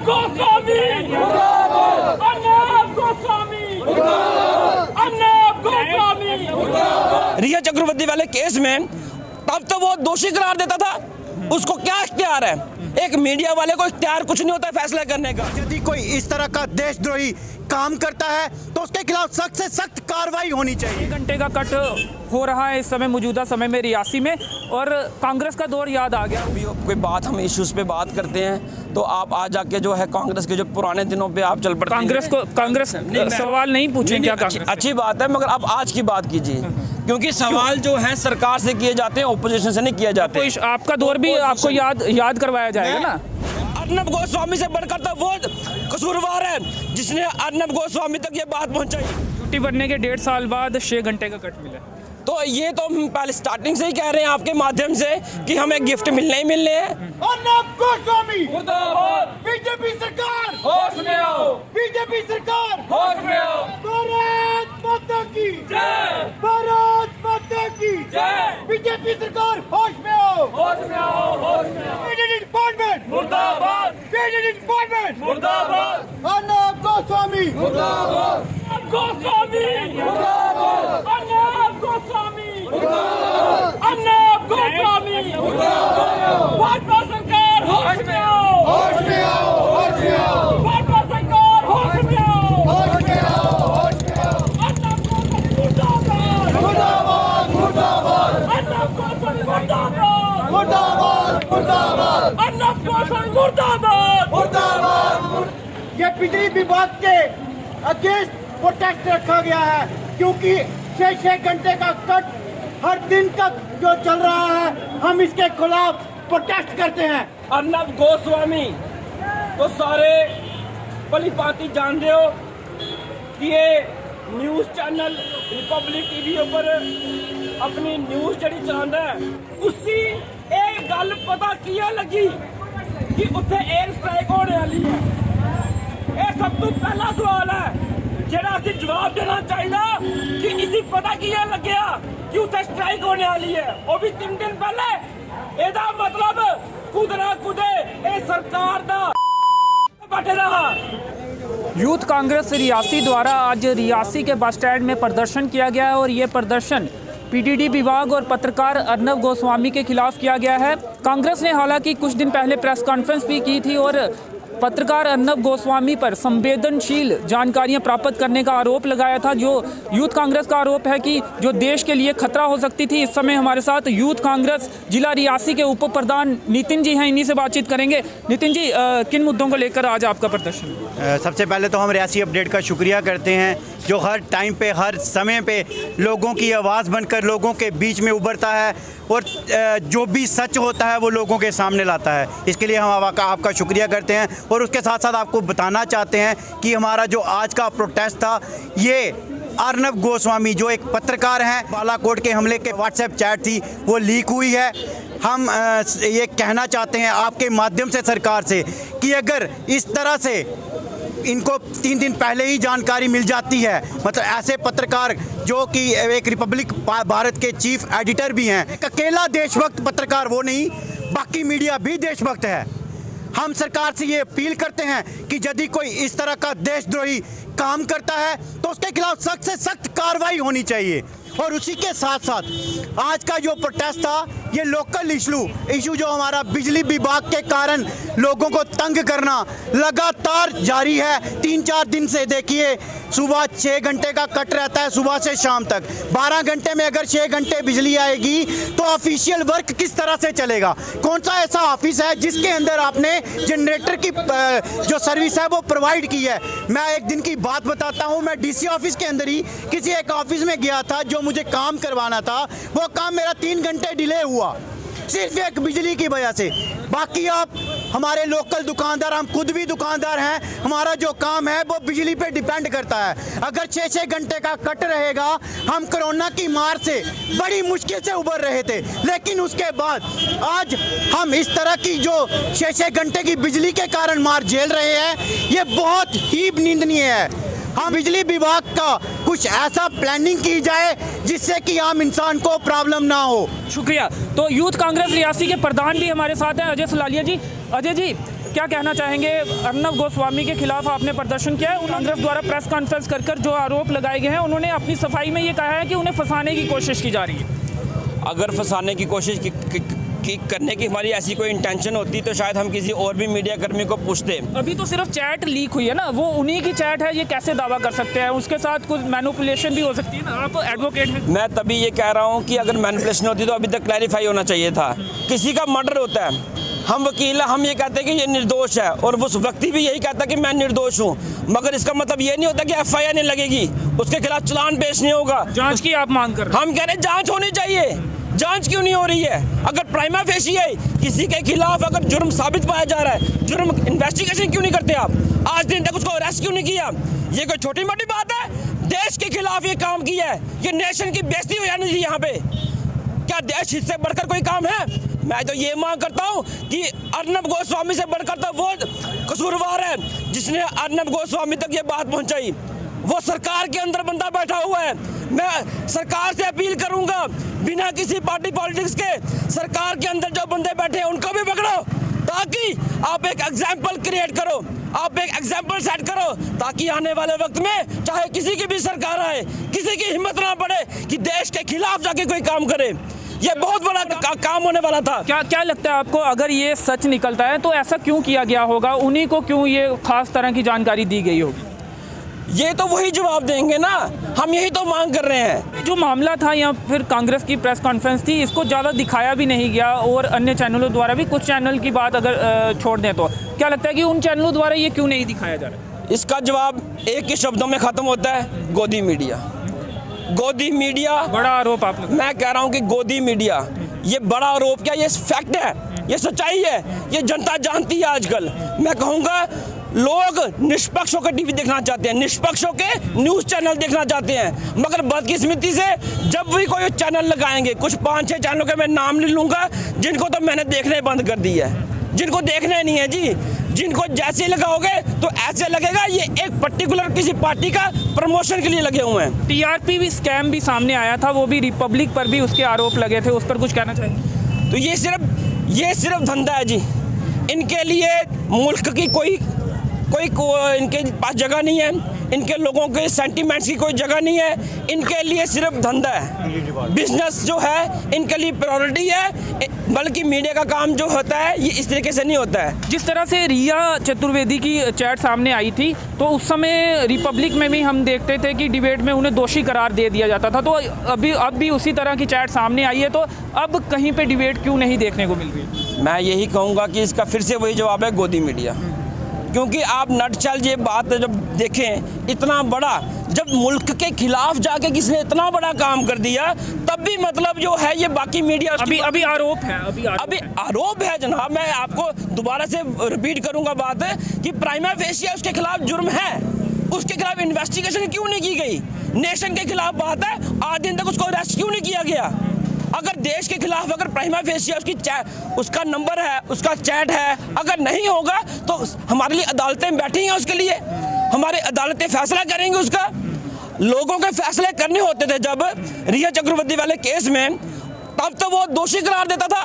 गोस्वामी अर्नब गोस्वामी अर्नब गोस्वामी। रिया चक्रवर्ती वाले केस में तब तो वो दोषी करार देता था, उसको क्या इख्तियार है? एक मीडिया वाले को इख्तियार कुछ नहीं होता है फैसला करने का। यदि कोई इस तरह का देशद्रोही काम करता है तो उसके खिलाफ सख्त से सख्त कार्रवाई होनी चाहिए। 1 घंटे का कट हो रहा है इस समय मौजूदा समय में रियासी में, और कांग्रेस का दौर याद आ गया। अभी कोई बात हम इश्यूज पे बात करते हैं तो आप आ जाके जो है कांग्रेस के जो पुराने दिनों पे आप चल पड़ते हैं। कांग्रेस सवाल नहीं पूछेंगे क्या? अच्छी बात है, मगर आप आज की बात कीजिए, क्योंकि सवाल जो है सरकार से किए जाते हैं, ओपोजिशन से नहीं किए जाते। तो आपका दौर भी आपको याद करवाया जाएगा ना। अर्नब गोस्वामी से बढ़कर तो वो कसूरवार है जिसने अर्नब गोस्वामी तक ये बात पहुंचाई। ड्यूटी बनने के 1.5 साल बाद 6 घंटे का कट मिला। तो ये तो हम पहले स्टार्टिंग से ही कह रहे हैं आपके माध्यम से कि हमें गिफ्ट मिलने ही मिलने हैं। अर्नब गोस्वामी मुर्दाबाद। बीजेपी सरकार होश में आओ, बीजेपी सरकार होश में आओ। भारत माता की जय, भारत माता की जय। बीजेपी सरकार होश में आओ, होश में आओ, होश में आओ। बीजेपी डिपार्टमेंट मुर्दाबाद, बीजेपी डिपार्टमेंट मुर्दाबाद। अर्नब गोस्वामी मुर्दाबाद, गोस्वामी मुर्दाबाद, अर्नब गोस्वामी मुर्दाबाद, अर्नब गोस्वामी मुर्दाबाद। भाजपा सरकार होश में आओ, होश में आओ, होश में आओ। भाजपा सरकार होश में आओ, होश में आओ, होश में आओ। अर्नब गोस्वामी मुर्दाबाद, मुर्दाबाद, मुर्दाबाद। अर्नब गोस्वामी मुर्दाबाद, मुर्दाबाद, मुर्दाबाद। अर्नब गोस्वामी मुर्दाबाद, मुर्दाबाद। ये बिजली विभाग के अगेंस्ट प्रोटेस्ट रखा गया है, क्योंकि 6 घंटे का कट हर दिन का जो चल रहा है, हम इसके खिलाफ प्रोटेस्ट करते हैं। अर्नब गोस्वामी तो सारे भली भांति जानते हो कि ये न्यूज़ चैनल रिपब्लिक टीवी ऊपर अपनी न्यूज़ जड़ी चलाता है, उसी एक गल पता किया लगी कि उत्थे एयर स्ट्राइक होने वाली है। ये सब तो पहला सवाल है जेड़ा असि जवाब देना चाहिए कि इसी पता किया लग्या कि उत्थे स्ट्राइक होने वाली है, वो भी 3 दिन पहले। एदा मतलब खुद ना खुदे ए सरकार दा बैठे रहा। यूथ कांग्रेस रियासी द्वारा आज रियासी के बस स्टैंड में प्रदर्शन किया गया है, और ये प्रदर्शन पीडीडी विभाग और पत्रकार अर्नब गोस्वामी के खिलाफ किया गया है। कांग्रेस ने हालांकि कुछ दिन पहले प्रेस कॉन्फ्रेंस भी की थी और पत्रकार अर्नब गोस्वामी पर संवेदनशील जानकारियां प्राप्त करने का आरोप लगाया था, जो यूथ कांग्रेस का आरोप है कि जो देश के लिए खतरा हो सकती थी। इस समय हमारे साथ यूथ कांग्रेस जिला रियासी के उप प्रधान नितिन जी हैं, इन्हीं से बातचीत करेंगे। नितिन जी, किन मुद्दों को लेकर आज आपका प्रदर्शन? सबसे पहले तो हम रियासी अपडेट का शुक्रिया करते हैं, जो हर टाइम पे हर समय पे लोगों की आवाज़ बनकर लोगों के बीच में उभरता है और जो भी सच होता है वो लोगों के सामने लाता है। इसके लिए हम आपका शुक्रिया करते हैं, और उसके साथ साथ आपको बताना चाहते हैं कि हमारा जो आज का प्रोटेस्ट था, ये अर्नब गोस्वामी जो एक पत्रकार हैं, बालाकोट के हमले के व्हाट्सएप चैट थी वो लीक हुई है। हम ये कहना चाहते हैं आपके माध्यम से सरकार से कि अगर इस तरह से इनको 3 दिन पहले ही जानकारी मिल जाती है, मतलब ऐसे पत्रकार जो कि एक रिपब्लिक भारत के चीफ एडिटर भी हैं, एक अकेला देशभक्त पत्रकार वो नहीं, बाकी मीडिया भी देशभक्त है। हम सरकार से ये अपील करते हैं कि यदि कोई इस तरह का देशद्रोही काम करता है तो उसके खिलाफ सख्त से सख्त कार्रवाई होनी चाहिए। और उसी के साथ साथ आज का जो प्रोटेस्ट था, ये लोकल इशू जो हमारा बिजली विभाग के कारण लोगों को तंग करना लगातार जारी है। 3-4 दिन से देखिए, सुबह 6 घंटे का कट रहता है सुबह से शाम तक। 12 घंटे में अगर 6 घंटे बिजली आएगी तो ऑफिशियल वर्क किस तरह से चलेगा? कौन सा ऐसा ऑफिस है जिसके अंदर आपने जनरेटर की जो सर्विस है वो प्रोवाइड की है? मैं एक दिन की बात बताता हूँ, मैं डीसी ऑफिस के अंदर ही किसी एक ऑफिस में गया था, जो मुझे काम करवाना था, वो काम मेरा 3 घंटे डिले हुआ सिर्फ एक बिजली की वजह से। बाकी आप हमारे लोकल दुकानदार, हम खुद भी दुकानदार हैं, हमारा जो काम है वो बिजली पे डिपेंड करता है। अगर 6-6 घंटे का कट रहेगा, हम कोरोना की मार से बड़ी मुश्किल से उबर रहे थे, लेकिन उसके बाद आज हम इस तरह की जो 6-6 घंटे की बिजली के कारण मार झेल रहे हैं, ये बहुत ही निंदनीय है। हम बिजली विभाग का कुछ ऐसा प्लानिंग की जाए जिससे कि आम इंसान को प्रॉब्लम ना हो। शुक्रिया। तो यूथ कांग्रेस रियासी के प्रधान भी हमारे साथ हैं, अजय सलालिया जी। अजय जी, क्या कहना चाहेंगे? अर्नब गोस्वामी के खिलाफ आपने प्रदर्शन किया है, कांग्रेस द्वारा प्रेस कॉन्फ्रेंस कर जो आरोप लगाए गए हैं, उन्होंने अपनी सफाई में ये कहा है कि उन्हें फंसाने की कोशिश की जा रही है। अगर फंसाने की कोशिश करने की हमारी ऐसी कोई इंटेंशन होती तो शायद हम किसी और भी मीडिया कर्मी को पूछते। अभी तो सिर्फ चैट लीक हुई है ना, वो उन्हीं की चैट है, ये कैसे दावा कर सकते हैं? उसके साथ कुछ मैनिपुलेशन भी हो सकती है ना, आप एडवोकेट हैं। मैं तभी ये कह रहा हूँ कि अगर मैनिपुलेशन होती तो अभी तक क्लैरिफाई होना चाहिए था। किसी का मर्डर होता है, हम वकील हैं, हम ये कहते हैं कि ये निर्दोष है और उस व्यक्ति भी यही कहता है कि मैं निर्दोष हूँ, मगर इसका मतलब ये नहीं होता कि FIR नहीं लगेगी, उसके खिलाफ चालान पेश नहीं होगा। जांच की आप मांग कर रहे हैं? हम कह रहे हैं जांच होनी चाहिए। जांच क्यों नहीं हो रही है? अगर प्राइमा फेशी है किसी के खिलाफ अगर जुर्म साबित पाया जा रहा है, जुर्म इन्वेस्टिगेशन क्यों नहीं करते आप? आज दिन तक उसको अरेस्ट क्यों नहीं किया? ये कोई छोटी मोटी बात है? देश के खिलाफ ये काम किया है, ये नेशन की बेइज्जती हो जानी चाहिए यहाँ पे। क्या देश इससे बढ़कर कोई काम है? मैं तो ये मांग करता हूँ कि अर्नब गोस्वामी से बढ़कर तो वो कसूरवार है जिसने अर्नब गोस्वामी तक ये बात पहुँचाई। वो सरकार के अंदर बंदा बैठा हुआ है। मैं सरकार से अपील करूंगा, बिना किसी पार्टी पॉलिटिक्स के सरकार के अंदर जो बंदे बैठे हैं उनको भी पकड़ो, ताकि आप एक एग्जाम्पल क्रिएट करो, आप एक एग्जाम्पल सेट करो, ताकि आने वाले वक्त में चाहे किसी की भी सरकार आए, किसी की हिम्मत ना पड़े कि देश के खिलाफ जाके कोई काम करे। ये बहुत बड़ा काम होने वाला था। क्या लगता है आपको, अगर ये सच निकलता है तो ऐसा क्यों किया गया होगा? उन्हीं को क्यों ये खास तरह की जानकारी दी गई होगी? ये तो वही जवाब देंगे ना, हम यही तो मांग कर रहे हैं। जो मामला था या फिर कांग्रेस की प्रेस कॉन्फ्रेंस थी, इसको ज़्यादा दिखाया भी नहीं गया और अन्य चैनलों द्वारा भी, कुछ चैनल की बात अगर छोड़ दें तो क्या लगता है कि उन चैनलों द्वारा ये क्यों नहीं दिखाया जा रहा? इसका जवाब एक ही शब्दों में ख़त्म होता है, गोदी मीडिया। गोदी मीडिया बड़ा आरोप आप। मैं कह रहा हूँ कि गोदी मीडिया, ये बड़ा आरोप क्या, ये फैक्ट है, ये सच्चाई है, ये जनता जानती है। आजकल मैं कहूँगा लोग निष्पक्ष होकर टीवी देखना चाहते हैं, निष्पक्ष होकर न्यूज़ चैनल देखना चाहते हैं, मगर बदकिस्मती से जब भी कोई चैनल लगाएंगे, कुछ 5-6 चैनलों के मैं नाम नहीं लूँगा जिनको तो मैंने देखने बंद कर दी है, जिनको देखना नहीं है जी, जिनको जैसे लगाओगे तो ऐसे लगेगा ये एक पर्टिकुलर किसी पार्टी का प्रमोशन के लिए लगे हुए हैं। TRP भी स्कैम भी सामने आया था, वो भी रिपब्लिक पर भी उसके आरोप लगे थे, उस पर कुछ कहना चाहिए? तो ये सिर्फ धंधा है जी, इनके लिए मुल्क की कोई इनके पास जगह नहीं है, इनके लोगों के सेंटिमेंट्स की कोई जगह नहीं है, इनके लिए सिर्फ धंधा है, बिजनेस जो है इनके लिए प्रायोरिटी है, बल्कि मीडिया का काम जो होता है ये इस तरीके से नहीं होता है। जिस तरह से रिया चतुर्वेदी की चैट सामने आई थी तो उस समय रिपब्लिक में भी हम देखते थे कि डिबेट में उन्हें दोषी करार दे दिया जाता था, तो अब भी उसी तरह की चैट सामने आई है, तो अब कहीं पे डिबेट क्यों नहीं देखने को मिल रही? मैं यही कहूँगा कि इसका फिर से वही जवाब है, गोदी मीडिया। क्योंकि आप नटचल ये बात जब देखें, इतना बड़ा जब मुल्क के खिलाफ जाके किसने इतना बड़ा काम कर दिया, तब भी मतलब जो है ये बाकी मीडिया अभी आरोप है, अभी आरोप है जनाब। मैं आपको दोबारा से रिपीट करूंगा बात कि प्राइमा फेशी उसके खिलाफ जुर्म है, उसके खिलाफ इन्वेस्टिगेशन क्यों नहीं की गई? नेशन के खिलाफ बात है, आज दिन तक उसको अरेस्ट क्यों नहीं किया गया? अगर देश के खिलाफ अगर प्राइमा फेशी उसका नंबर है, उसका चैट है, अगर नहीं होगा तो हमारे लिए अदालतें बैठी हैं, उसके लिए हमारी अदालतें फैसला करेंगी उसका। लोगों के फैसले करने होते थे जब रिया चक्रवर्ती वाले केस में, तब तो वो दोषी करार देता था,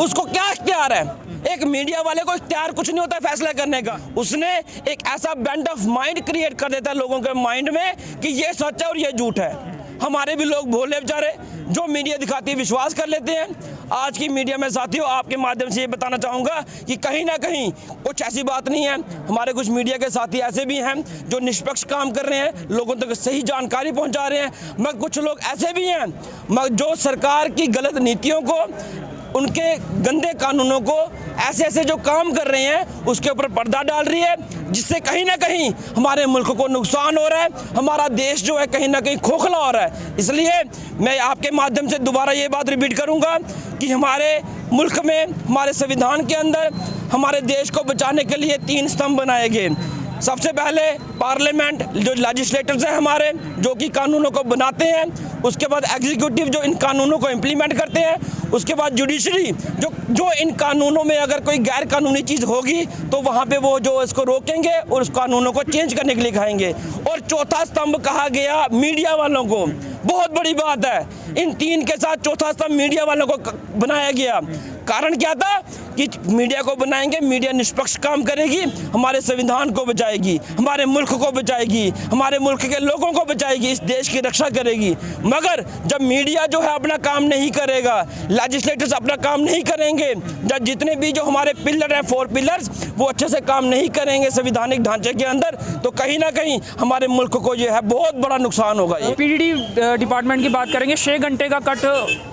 उसको क्या इख्तियार है? एक मीडिया वाले को इख्तियार कुछ नहीं होता फैसला करने का, उसने एक ऐसा बेंड ऑफ माइंड क्रिएट कर देता है लोगों के माइंड में कि ये सच है और ये झूठ है। हमारे भी लोग भोले बेचारे जो मीडिया दिखाती है विश्वास कर लेते हैं। आज की मीडिया में साथियों आपके माध्यम से ये बताना चाहूँगा कि कहीं ना कहीं कुछ ऐसी बात नहीं है, हमारे कुछ मीडिया के साथी ऐसे भी हैं जो निष्पक्ष काम कर रहे हैं, लोगों तक सही जानकारी पहुँचा रहे हैं, मगर कुछ लोग ऐसे भी हैं मगर जो सरकार की गलत नीतियों को, उनके गंदे कानूनों को, ऐसे जो काम कर रहे हैं उसके ऊपर पर्दा डाल रही है, जिससे कहीं ना कहीं हमारे मुल्क को नुकसान हो रहा है, हमारा देश जो है कहीं ना कहीं खोखला हो रहा है। इसलिए मैं आपके माध्यम से दोबारा ये बात रिपीट करूंगा कि हमारे मुल्क में, हमारे संविधान के अंदर हमारे देश को बचाने के लिए 3 स्तंभ बनाए गए। सबसे पहले पार्लियामेंट, जो लेजिस्लेटर्स हैं हमारे, जो कि कानूनों को बनाते हैं, उसके बाद एग्जीक्यूटिव जो इन कानूनों को इम्प्लीमेंट करते हैं, उसके बाद जुडिशरी जो इन कानूनों में अगर कोई गैर कानूनी चीज़ होगी तो वहाँ पे वो जो इसको रोकेंगे और उस कानूनों को चेंज करने के लिए कहेंगे। और चौथा स्तंभ कहा गया मीडिया वालों को, बहुत बड़ी बात है, इन 3 के साथ चौथा स्तंभ मीडिया वालों को बनाया गया कारण क्या था कि मीडिया को बनाएंगे, मीडिया निष्पक्ष काम करेगी, हमारे संविधान को बचाएगी, हमारे मुल्क को बचाएगी, हमारे मुल्क के लोगों को बचाएगी, इस देश की रक्षा करेगी। मगर जब मीडिया जो है अपना काम नहीं करेगा, लेजिस्लेटर्स अपना काम नहीं करेंगे, जब जितने भी जो हमारे पिलर हैं 4 पिलर्स वो अच्छे से काम नहीं करेंगे संवैधानिक ढांचे के अंदर, तो कहीं ना कहीं हमारे मुल्क को जो है बहुत बड़ा नुकसान होगा। ये पीडीडी डिपार्टमेंट की बात करेंगे, 6 घंटे का कट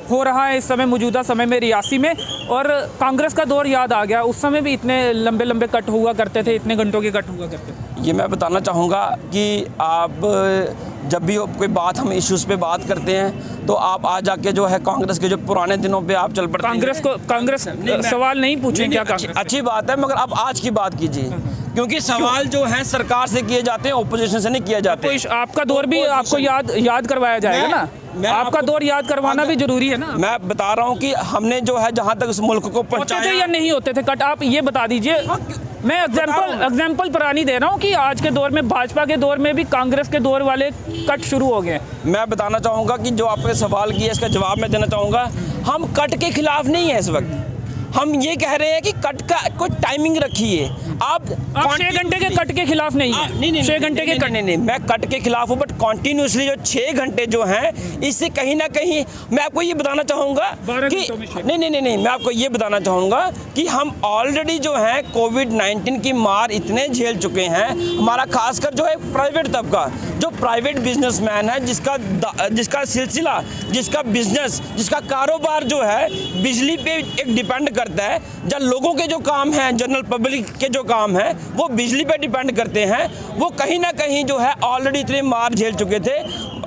हो रहा है इस समय मौजूदा समय में रियासी में, और कांग्रेस का दौर याद आ गया। उस समय भी इतने लंबे लंबे कट हुआ करते थे, इतने घंटों के कट हुआ करते थे। ये मैं बताना चाहूँगा कि आप जब भी कोई बात हम इश्यूज़ पे बात करते हैं तो आप आ जाके जो है कांग्रेस के जो पुराने दिनों पे आप चल पड़ते हैं। कांग्रेस सवाल नहीं पूछें क्या? अच्छी बात है, मगर आप आज की बात कीजिए, क्योंकि सवाल जो है सरकार से किए जाते हैं, ओपोजिशन से नहीं किए जाते। आपका दौर भी आपको याद करवाया जाएगा ना, आपका दौर याद करवाना भी जरूरी है ना। मैं बता रहा हूँ कि हमने जो है जहाँ तक उस मुल्क को पहुँचाया या नहीं होते थे कट, आप ये बता दीजिए। मैं एग्जाम्पल पुरानी दे रहा हूँ कि आज के दौर में, भाजपा के दौर में भी कांग्रेस के दौर वाले कट शुरू हो गए। मैं बताना चाहूँगा कि जो आपने सवाल किया इसका जवाब मैं देना चाहूँगा। हम कट के खिलाफ नहीं है इस वक्त, हम ये कह रहे हैं कि कट का कोई टाइमिंग रखिए। आप 6 घंटे के कट के खिलाफ नहीं है? नहीं, 6 घंटे के कट नहीं, मैं कट के खिलाफ हूँ, बट कॉन्टिन्यूसली जो 6 घंटे जो हैं, इससे कहीं ना कहीं मैं आपको ये बताना चाहूँगा कि नहीं, मैं आपको ये बताना चाहूँगा कि हम ऑलरेडी जो है कोविड-19 की मार इतने झेल चुके हैं। हमारा खासकर जो है प्राइवेट तबका, जो प्राइवेट बिजनेसमैन है, जिसका सिलसिला, जिसका बिजनेस, जिसका कारोबार जो है बिजली पे एक डिपेंड करता है, जब लोगों के जो काम हैं, जनरल पब्लिक के जो काम हैं वो बिजली पे डिपेंड करते हैं, वो कहीं ना कहीं जो है ऑलरेडी इतने मार झेल चुके थे।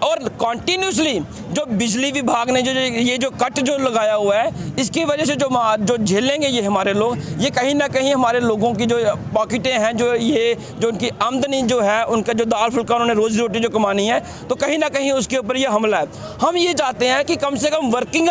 और कॉन्टिन्यूसली जो बिजली विभाग ने ये जो कट जो लगाया हुआ है, इसकी वजह से जो झेलेंगे ये हमारे लोग, ये कहीं ना कहीं हमारे लोगों की जो पॉकेटें हैं, जो उनकी आमदनी जो है, उनका जो दाल फुल्का उन्होंने रोजी रोटी जो कमानी है, तो कहीं ना कहीं उसके ऊपर ये हमला है। हम ये चाहते हैं कि कम से कम वर्किंग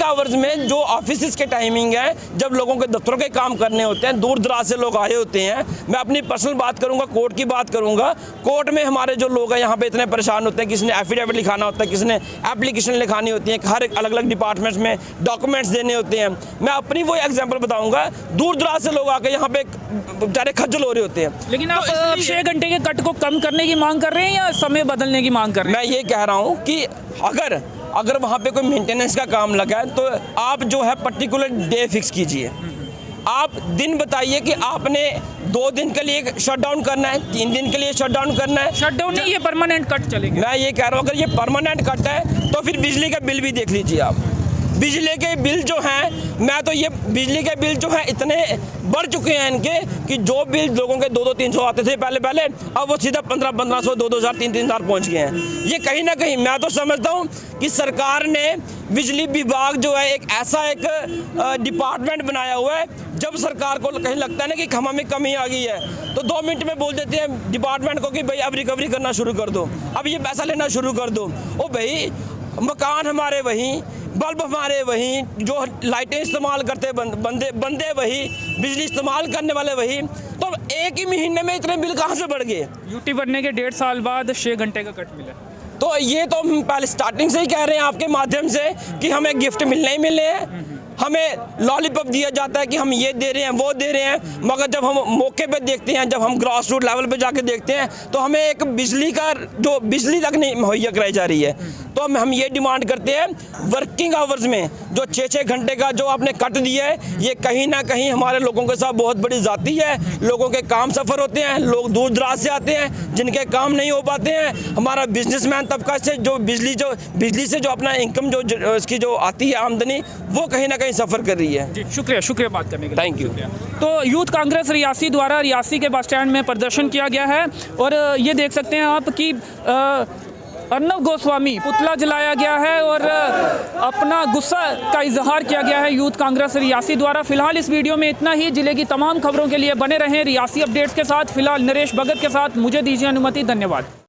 आवर्स में जो ऑफिस के टाइमिंग है, जब लोगों के दफ्तरों के काम करने होते हैं, दूर दराज से लोग आए होते हैं। मैं अपनी पर्सनल बात करूंगा, कोर्ट की बात करूंगा। कोर्ट में हमारे जो लोग हैं यहाँ पे इतने परेशान होते हैं, किसी ने एफिडेविट लिखाना होता है, किसी ने एप्लीकेशन लिखानी होती है, हर एक अलग अलग डिपार्टमेंट्स में डॉक्यूमेंट्स देने होते हैं। मैं अपनी वो एग्जाम्पल बताऊँगा, दूर दराज से लोग आके यहाँ पे बेचारे खज्जल हो रहे होते हैं। लेकिन आप 6 घंटे के कट को कम करने की मांग कर रहे हैं या समय बदलने की मांग कर रहे हैं? मैं ये कह रहा हूँ कि अगर वहाँ पे कोई मेंटेनेंस का काम लगा है तो आप जो है पर्टिकुलर डे फिक्स कीजिए। आप दिन बताइए कि आपने 2 दिन के लिए शटडाउन करना है, 3 दिन के लिए शटडाउन करना है। शटडाउन नहीं, ये परमानेंट कट चलेगा। मैं ये कह रहा हूँ अगर ये परमानेंट कट है तो फिर बिजली का बिल भी देख लीजिए आप। बिजली के बिल जो हैं, मैं तो ये बिजली के बिल जो हैं इतने बढ़ चुके हैं इनके कि जो बिल लोगों के 200-300 आते थे पहले, अब वो सीधा 1500, 2000, 3000 पहुंच गए हैं। ये कहीं ना कहीं मैं तो समझता हूं कि सरकार ने बिजली विभाग जो है एक ऐसा एक डिपार्टमेंट बनाया हुआ है, जब सरकार को कहीं लगता है ना कि हमें कमी आ गई है तो 2 मिनट में बोल देते हैं डिपार्टमेंट को कि भाई अब रिकवरी करना शुरू कर दो, अब ये पैसा लेना शुरू कर दो। ओ भाई, मकान हमारे वहीं, बल्ब हमारे वहीं, जो लाइटें इस्तेमाल करते बंदे वही, बिजली इस्तेमाल करने वाले वही, तो एक ही महीने में इतने बिल कहाँ से बढ़ गए? यूटी बनने के 1.5 साल बाद 6 घंटे का कट मिला। तो ये तो हम पहले स्टार्टिंग से ही कह रहे हैं आपके माध्यम से कि हमें गिफ्ट मिलने ही मिलने हैं, हमें लॉलीपॉप दिया जाता है कि हम ये दे रहे हैं, वो दे रहे हैं। मगर जब हम मौके पे देखते हैं, जब हम ग्रास रूट लेवल पे जाके देखते हैं, तो हमें एक बिजली का जो बिजली तक नहीं मुहैया कराई जा रही है। तो हम ये डिमांड करते हैं, वर्किंग आवर्स में जो 6-6 घंटे का जो आपने कट दिया है, ये कहीं ना कहीं हमारे लोगों के साथ बहुत बड़ी ज़्यादती है। लोगों के काम सफ़र होते हैं, लोग दूर दराज से आते हैं, जिनके काम नहीं हो पाते हैं। हमारा बिजनेसमैन तबका से जो बिजली से जो अपना इनकम जो इसकी जो आती है आमदनी, वो कहीं ना कहीं सफ़र कर रही है। जी, शुक्रिया बात करने के लिए। Thank you. तो यूथ कांग्रेस रियासी द्वारा रियासी के बस स्टैंड में प्रदर्शन किया गया है, और ये देख सकते हैं आप कि अर्नव गोस्वामी पुतला जलाया गया है और अपना गुस्सा का इजहार किया गया है यूथ कांग्रेस रियासी द्वारा। फिलहाल इस वीडियो में इतना ही। जिले की तमाम खबरों के लिए बने रहें रियासी अपडेट्स के साथ। फिलहाल नरेश भगत के साथ मुझे दीजिए अनुमति। धन्यवाद।